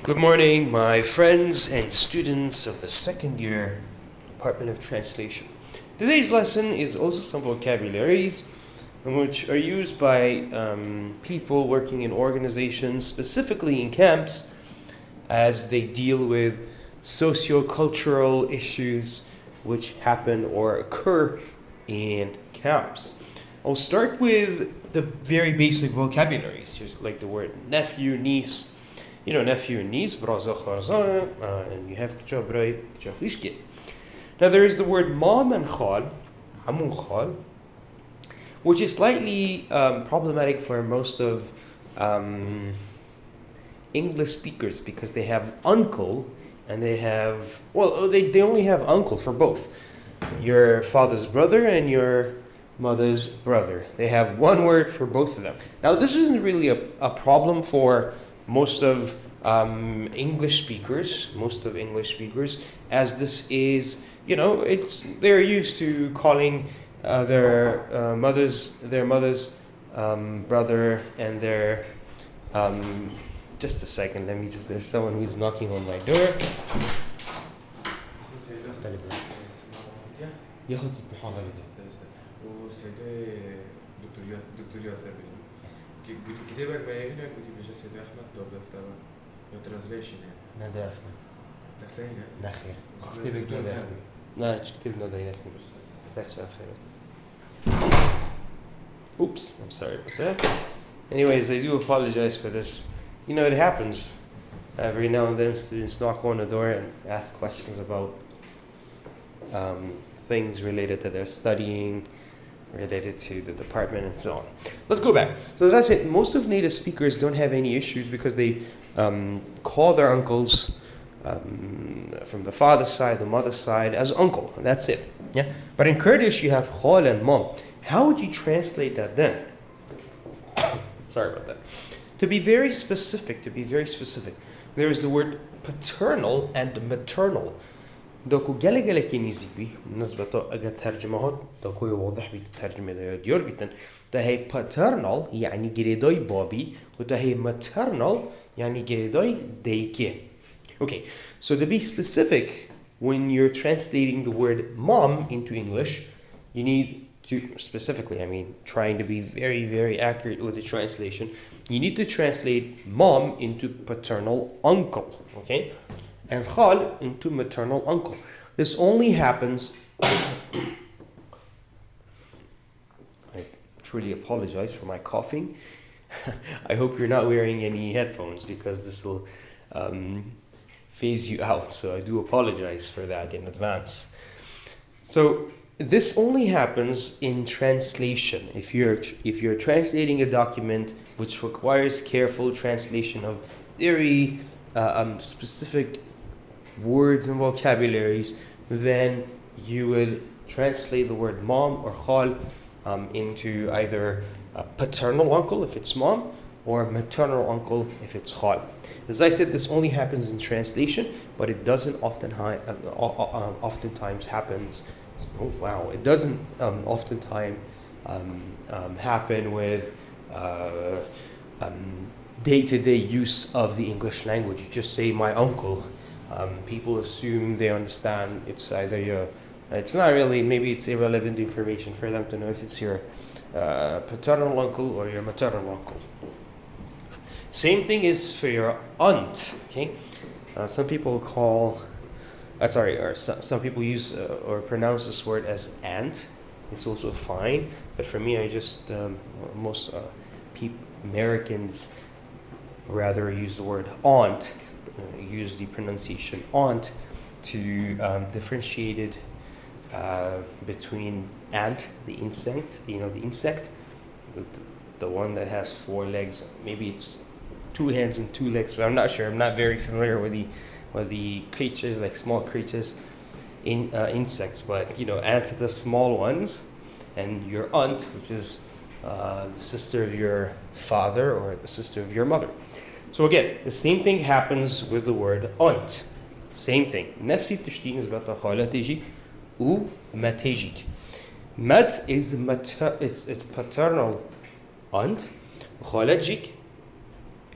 Good morning, my friends and students of the second year Department of Translation. Today's lesson is also some vocabularies which are used by people working in organizations, specifically in camps, as they deal with socio-cultural issues which happen or occur in camps. I'll start with the very basic vocabularies, just like the word nephew, niece. You know, nephew and niece, and you have to. Now there is the word mom and khal, amu khal, which is slightly problematic for most of English speakers because they have uncle and they have, they only have uncle for both. Your father's brother and your mother's brother. They have one word for both of them. Now this isn't really a problem for most of English speakers, as this is, they're used to calling their mother's brother and their, just a second, there's someone who's knocking on my door. Oops, I'm sorry about that. Anyways, I do apologize for this. It happens. Every now and then students knock on the door and ask questions about things related to their studying, related to the department and so on. Let's go back. So as I said, most of native speakers don't have any issues because they call their uncles from the father's side, the mother's side, as uncle. That's it. Yeah. But in Kurdish, you have khal and mom. How would you translate that then? Sorry about that. To be very specific, there is the word paternal and maternal. دوكو جالي كنيزي بي بالنسبة أجا ترجمة دوكو يوضح بي الترجمة ده ديور بيتن ده هي paternal يعني جريداي بابي وده هي maternal يعني جريداي ديكي. Okay, so to be specific, when you're translating the word mom into English, you need to specifically, trying to be very, very accurate with the translation, you need to translate mom into paternal uncle, okay? And khal into maternal uncle. This only happens, I truly apologize for my coughing. I hope you're not wearing any headphones because this will phase you out. So I do apologize for that in advance. So this only happens in translation. If you're translating a document which requires careful translation of very specific words and vocabularies, then you would translate the word mom or khal into either a paternal uncle if it's mom or maternal uncle if it's khal. As I said, this only happens in translation, but it doesn't oftentimes happens. It doesn't oftentimes happen with day-to-day use of the English language. You just say my uncle. People assume they understand it's either it's not really, maybe it's irrelevant information for them to know if it's your paternal uncle or your maternal uncle. Same thing is for your aunt, okay? Some people some people use or pronounce this word as aunt. It's also fine, but for me, I just, most Americans rather use the word aunt, use the pronunciation aunt to differentiate it between ant, the insect, the one that has 4 legs. Maybe it's 2 hands and 2 legs, but I'm not sure. I'm not very familiar with the creatures, like small creatures in insects. But ants are the small ones, and your aunt, which is the sister of your father or the sister of your mother. So again, the same thing happens with the word aunt. Same thing. نفس التشتين نسبة خالة تيجي وما تيجيك. Mat is it's paternal aunt. خالة تجيك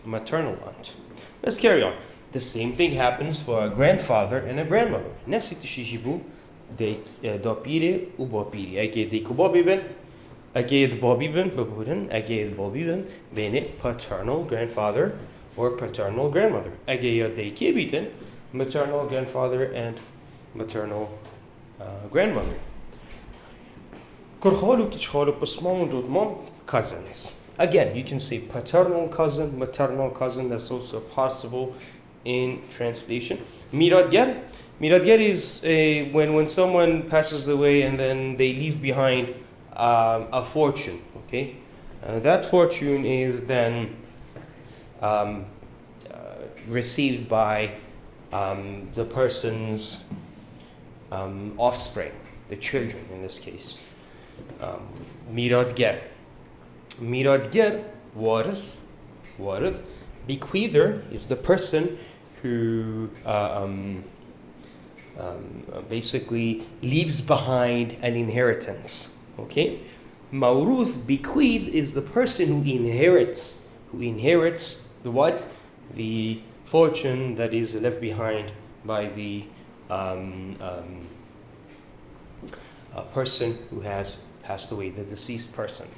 maternal aunt. Let's carry on. The same thing happens for a grandfather and a grandmother. نفس الشيء يجيبوا دو بيري و بابيري. أكيد ديكو بابي بن أكيد بابي بن بابورن أكيد بابي بن بين paternal grandfather or paternal grandmother. أكيد ديكي بيتن maternal grandfather and maternal grandmother. كرخالو كيشخالو بسمام دوت مام cousins. Again, you can say paternal cousin, maternal cousin. That's also possible in translation. Miradgar. Miradgar is when someone passes away and then they leave behind a fortune. Okay, that fortune is then received by the person's offspring, the children in this case. Miradgar. Miradgar, warith. Bequeather is the person who basically leaves behind an inheritance. Okay? Mawruth, bequeath, is the person who inherits the what? The fortune that is left behind by the person who has passed away, the deceased person.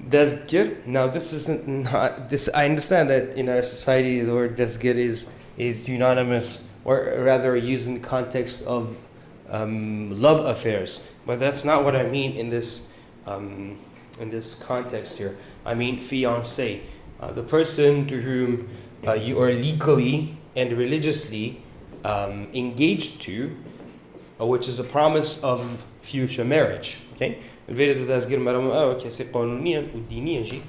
Dazgir. Now this isn't not this. I understand that in our society the word dazgir is unanimous, or rather used in the context of love affairs. But that's not what I mean in this context here. I mean fiancé, the person to whom you are legally and religiously engaged to, which is a promise of future marriage. Okay. الفيديو ده تسجيل مرام كسي قانونيا ودينيا جي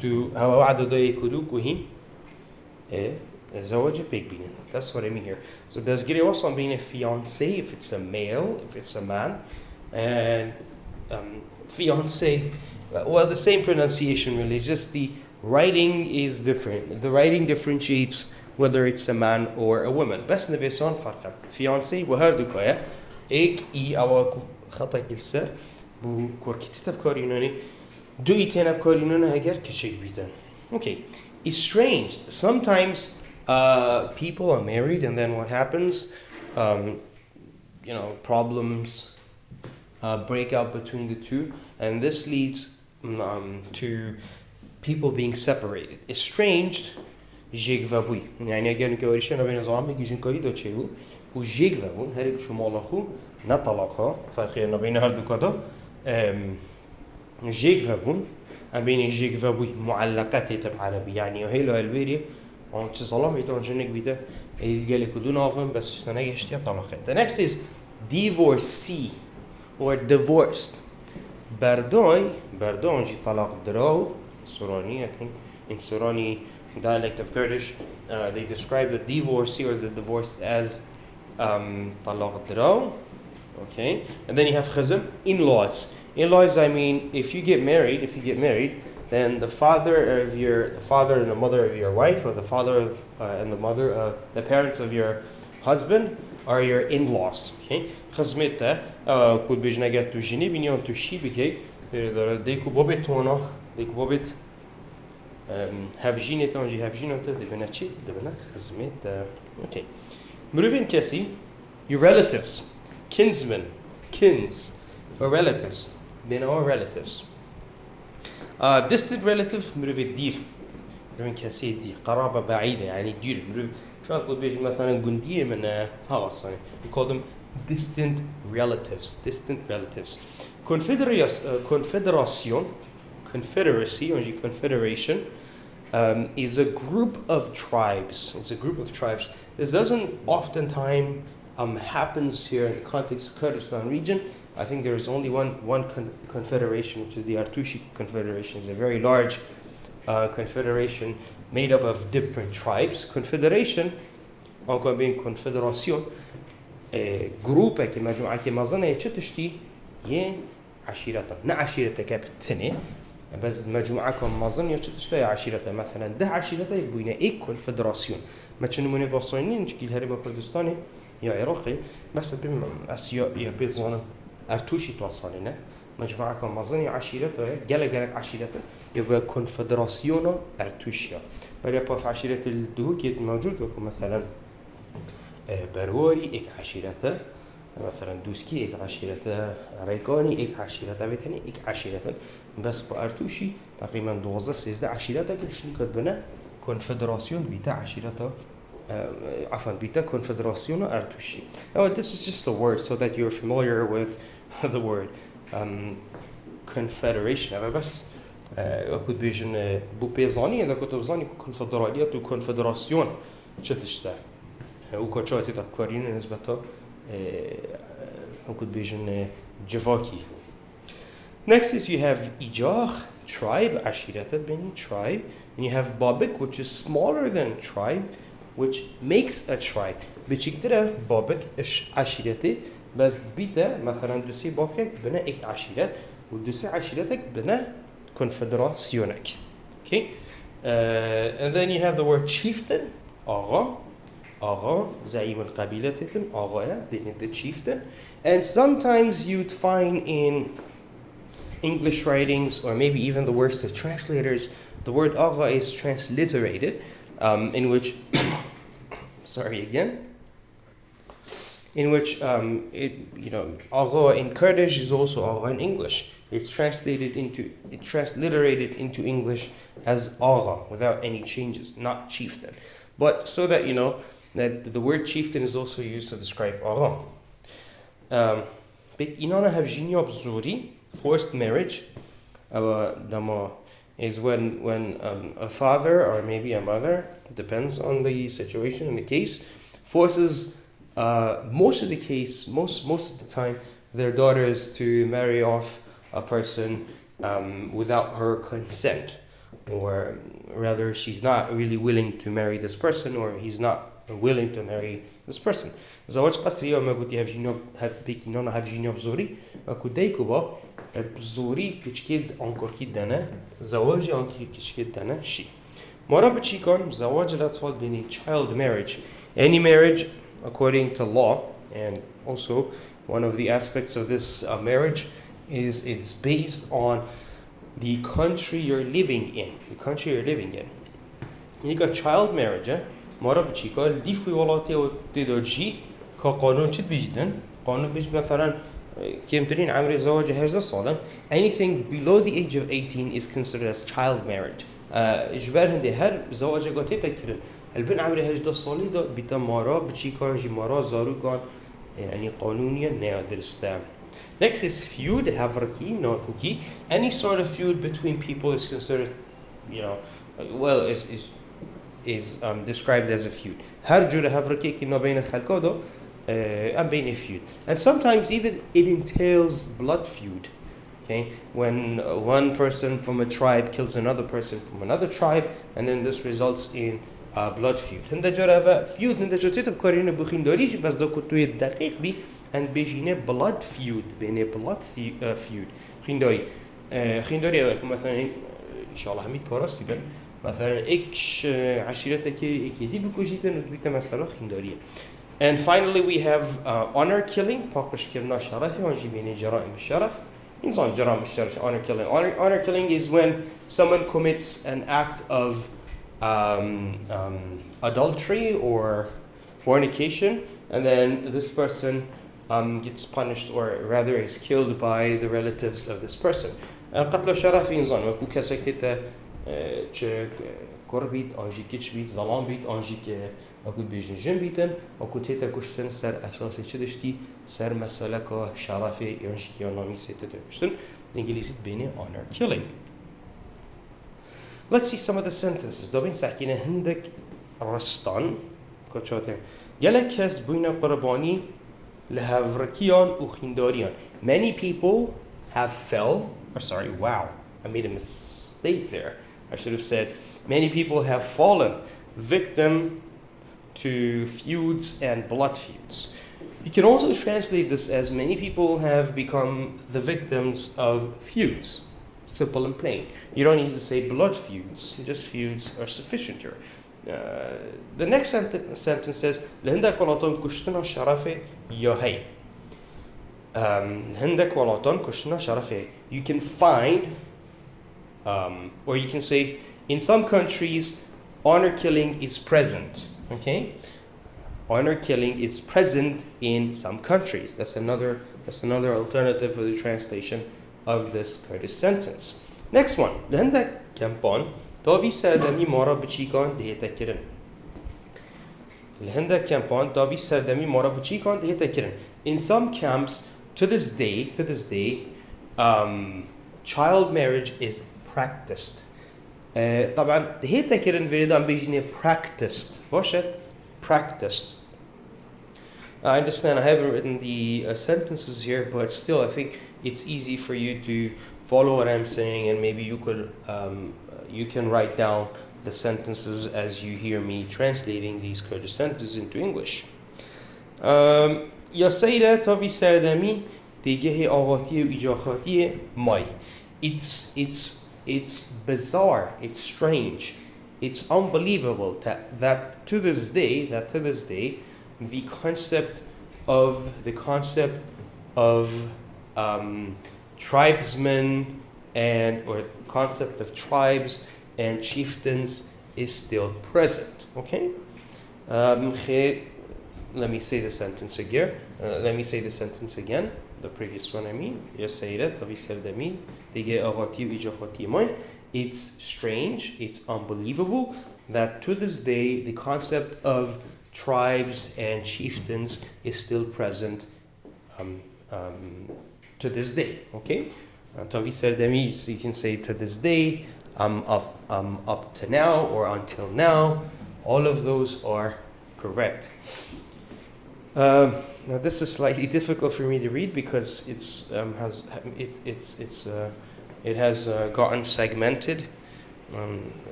تو هوا وعد ده يكودوك وهين زواج بيك بينا. That's what I mean here. So تسجيل يوصل بين fiancé if it's a male, if it's a man, and fiancé. Well, the same pronunciation really. Just the writing is different. The writing differentiates whether it's a man or a woman. بس نبيسون فرقا. Fiancé وهردو كايا إيك إي أو خطأ كلسر. بو كوركيتة بكارينوني دو إيتين بكارينوني هجر كشيء بيتن. Okay, estranged. Sometimes people are married and then what happens? Problems break out between the two, and this leads to people being separated. Estranged. جيغفابوي. يعني أجل كوريشنا بين زعامك يجين كوريدو تشيو وجيغفابون هرب شو مالخو نطلقها فرقنا بين هالدكتور جيغفابون أبين جيغفابوي معلقات تبع عربي يعني وهيلو البيري عن تصلهم يتون جنك بيته يجي كدون عفن بس تناجي اشتيا طلقات. The next is divorcee or divorced. بردون جي طلاق دراو سوراني. I think in Surani dialect of Kurdish they describe the divorcee or the divorced as طلاق دراو. Okay, and then you have khazm, in-laws. In-laws, I mean, if you get married, then the father and the mother of your wife, or the father and the mother, the parents of your husband, are your in-laws. Okay, khazmeta could be jnagat to jini binyon to shibike. They could bobet one, they could bobet have jineton, you have jinota, they bena chit, they bena khazmeta. Okay, Mruvin Kessi, your relatives. Kinsmen, or relatives. They know relatives. Distant relative مروي دير. مروي كاسي دير. قرابة بعيدة يعني دير. مروي شو أقول بيجي مثلاً جندية من هواس يعني. We call them distant relatives. Confederacy, or confederation, is a group of tribes. This doesn't oftentimes happens here in the context of Kurdistan region. I think there is only one confederation, which is the Artushi Confederation. It's a very large confederation made up of different tribes. Confederation, encore being confederation, group كي مجموعة كي مظنة يشتشتي يه عشيرة نا عشيرة كابتنة بس مجموعة مظن يشتشتي عشيرة مثلا ده عشيرة يبوينا إيه confederation ما تشنو من البصريين نشكي الهرب كردستاني يا عراقي بس بس يا بيزونا أرتوشي توصلنا مجموعة كمازني عشيرته جلك عشيرته يبقى كونفدراسيونو أرتوشيا بل يبقى في عشيرة الدهوكية موجود وكم مثلا بروري إك عشيرته مثلا دوسكي إك عشيرته ريكاني إك عشيرته بيتني إك عشيرته بس بأرتوشي تقريبا 12 عشيرته كلش نكتبنا كونفدراسيون بيتا عشيرته عفوا بيتا كونفدراسيون أرتوشي. Now this is just a word so that you're familiar with the word Confederation. أنا بس كنت بيجن بوبيزاني إذا كنت بزاني كونفدرالية وكونفدراسيون شتشتا وكشاتي تذكرين نسبته كنت بيجن جفاكي. Next is you have إيجاخ tribe عشيرة بني tribe and you have بابك which is smaller than tribe which makes a tribe بتشكتره بابك عشيرتي بس بيتا مثلا دوسي بابك بنا إك عشيرت ودوسي عشيرتك بنا كونفدراسيونك. Okay, and then you have the word chieftain آغا زعيم القبيلة تتم آغا the chieftain, and sometimes you'd find in English writings or maybe even the works of translators the word آغا is transliterated in which in which آغا in Kurdish is also آغا in English. It's transliterated into English as آغا without any changes, not chieftain. But so that you know that the word chieftain is also used to describe آغا. But inana have jinyab zuri, forced marriage, is when a father or maybe a mother, depends on the situation and the case, forces most of the time their daughters to marry off a person without her consent, or rather she's not really willing to marry this person, or he's not willing to marry this person. زواج قسري وما قلت have جينيو بزوري أكو دايكوبا بزوري كشكيد أنكر كيدنا زواج أنكر كشكيد دنا شيء. مرة بتشيكون زواج الأطفال بين child marriage. Any marriage according to law, and also one of the aspects of this marriage is it's based on the country you're living in. You got child marriage. مرة بتشيكون الديف بيولاتي وتدرجي كقانون شد بيجدن قانون بيج مثلا كم ترين عمر زواج هجرة صالة. Anything below the age of 18 is considered as child marriage. إجبار هندي هر زواج قاتي تكرر البن عمر هجرة صالة ده بتمارا بتشيكون جمارا زارو كان يعني قانونيا نادر استام. Next is feud, havraki, not cookie. Any sort of feud between people is considered, is described as a feud. Harjura havraki ki no baina khalkodo am baina feud. And sometimes even it entails blood feud. Okay, when one person from a tribe kills another person from another tribe, and then this results in blood feud. And the jara feud and the jotet korina bukhindori bas do kutuy daqiq bi and بيجينا blood feud بين blood feud خندوري مثلا إن شاء الله هميت بارس يبان مثلا إكش عشيرتك إكيدي بكوجيتن وتبيت مثلا خندورية. And finally we have honor killing باقش كرنا شرفي وانجي بين جرائم الشرف إنسان جرائم الشرف. honor killing is when someone commits an act of adultery or fornication, and then this person gets punished, or rather is killed by the relatives of this person. قتل شرفي إنسان وكو كسكتة كوربيت أنجي كتشبيت ظلام بيت أنجي أكو بيجن جنبيتن أكو تيتا كشتن سر أساسي شدشتي سر مسألة شرفي أنجي يونامي سيتا كشتن إنجليزي بيني honor killing. Let's see some of the sentences. دوبين ساكينة هندك رستان كتشاتر يلك هس بينا قرباني لهافركيان وخنداريان. Many people have wow, I made a mistake there. I should have said many people have fallen victim to feuds and blood feuds. You can also translate this as many people have become the victims of feuds. Simple and plain. You don't need to say blood feuds, just feuds are sufficient here. The next sentence says لهندا كولاتون كشتنا شرفه ياهي. هندك والعطان كشنا شرفه. You can find, or you can say, in some countries, honor killing is present. Okay, honor killing is present in some countries. That's another alternative for the translation of this Kurdish sentence. Next one. لهندك كمبان تاوی سردمی مارا بچیکان دهیتا کرن. لهندك كمبان تاوی سردمی مارا بچیکان دهیتا کرن. In some camps, to this day, child marriage is practiced. طبعا دهيتا كرن فيريدان بيجيني practiced. باشه practiced. I understand I haven't written the sentences here, but still I think it's easy for you to follow what I'm saying, and maybe you can write down the sentences as you hear me translating these Kurdish sentences into English. یا سیره تا وی سردمی دیگه آغاتی و ایجاخاتی مای. It's bizarre, it's strange, it's unbelievable that to this day, the concept of tribesmen or concept of tribes and chieftains is still present. Okay. Let me say the sentence again. The previous one, I mean. It's strange, it's unbelievable that to this day the concept of tribes and chieftains is still present to this day. Okay? So you can say to this day, up to now, or until now. All of those are correct. Now this is slightly difficult for me to read because it has gotten segmented.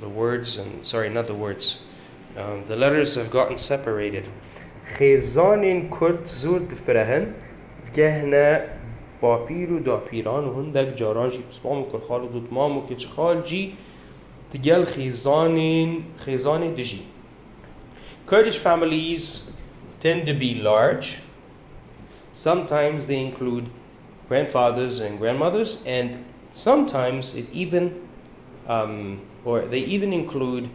The words the letters have gotten separated. خیزان کرد زود فرهن گهنه باپیرو داپیران و هندک جارانجی بسپام کل خالو دوت مامو کچ خالجی تگل خیزان دجی. Kurdish families tend to be large. Sometimes they include grandfathers and grandmothers, and sometimes it even they even include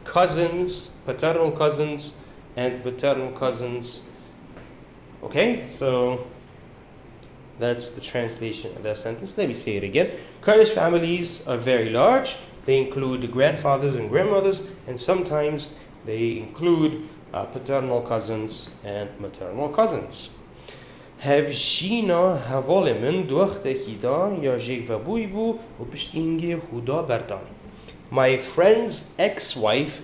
cousins, paternal cousins and paternal cousins. Okay, so that's the translation of that sentence. Let me say it again. Kurdish families are very large. They include grandfathers and grandmothers, and sometimes they include paternal cousins and maternal cousins. Havjina havolimen duachtekida ya jekvabuibu upstinge huda bertan. My friend's ex-wife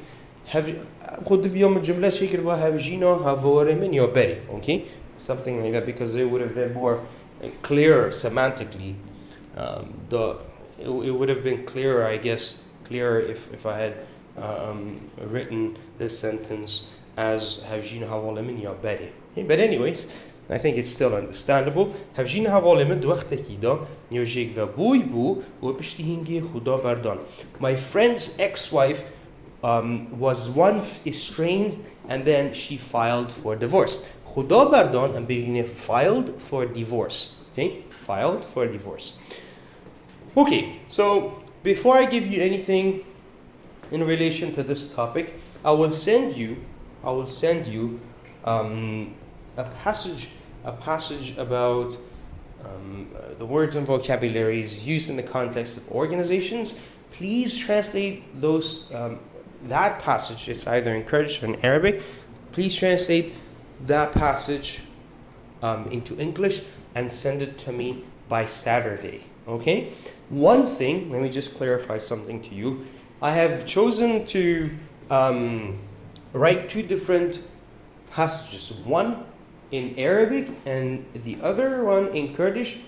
خود اليوم الجملة شكل havjina havolimen ya beri. Okay, something like that, because it would have been more clearer semantically. It would have been clearer, I guess, if I had written this sentence as havjina havolimen ya beri. But anyways, I think it's still understandable. Havjina havolimen duachtekida ya jekvabuibu upstinge huda bertan. My friend's ex-wife was once estranged, and then she filed for divorce. Khuda bardan and beginning filed for divorce. Okay, filed for divorce. Okay, so before I give you anything in relation to this topic, I will send you a passage about the words and vocabularies used in the context of organizations. Please translate those that passage. It's either in Kurdish or in Arabic. Please translate that passage into English and send it to me by Saturday. Okay? One thing, let me just clarify something to you. I have chosen to write two different passages. One in Arabic and the other one in Kurdish,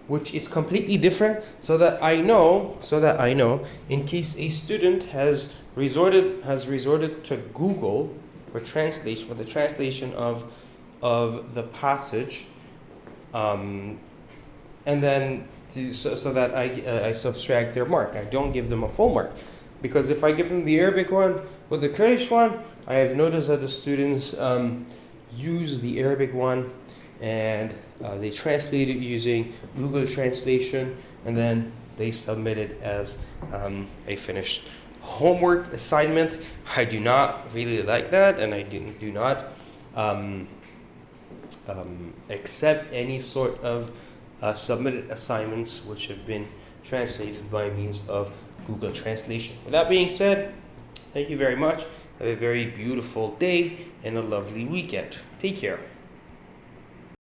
which is completely different, so that I know, in case a student has resorted to Google for the translation of the passage, and then so that I subtract their mark. I don't give them a full mark, because if I give them the Arabic one with the Kurdish one, I have noticed that the students use the Arabic one and They translated using Google Translation, and then they submitted as a finished homework assignment. I do not really like that, and I do not accept any sort of submitted assignments which have been translated by means of Google Translation. With that being said, thank you very much. Have a very beautiful day and a lovely weekend. Take care.